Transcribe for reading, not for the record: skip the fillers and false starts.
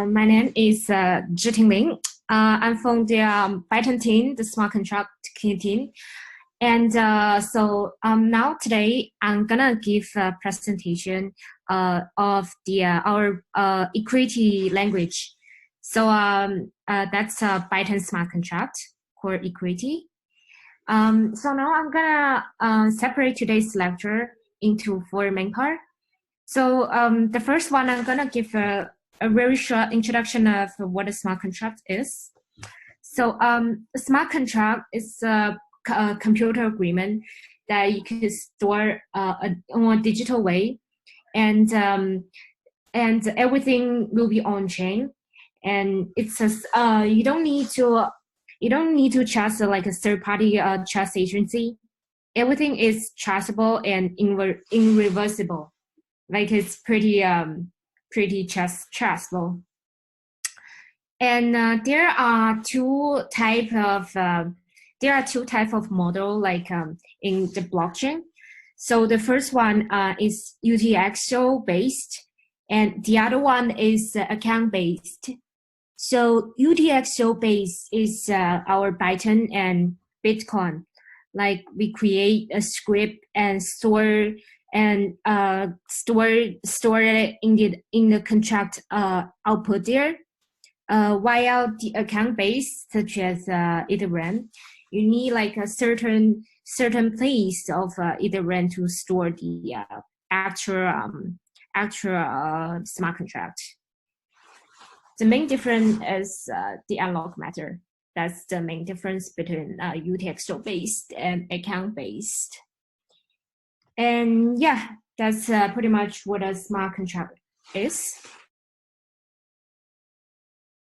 My name is Zhiting. I'm from the Bytom team, the smart contract team. And now today I'm gonna give a presentation of our equity language. That's Bytom smart contract core equity. So now I'm gonna separate today's lecture into 4 main parts. So the first one, I'm gonna give a very short introduction of what a smart contract is. So a smart contract is a computer agreement that you can store in a digital way, and everything will be on chain, and it's you don't need to trust like a third party trust agency. Everything is trustable and irreversible. Like it's pretty trustable. And there are two type of model like in the blockchain. So the first one is UTXO based, and the other one is account based. So UTXO based is our Bytom and Bitcoin. Like we create a script and store it in the contract output there. While the account base, such as Ethereum, you need like a certain place of Ethereum to store the actual smart contract. The main difference is the analog method. That's the main difference between UTXO based and account based. And yeah, that's pretty much what a smart contract is.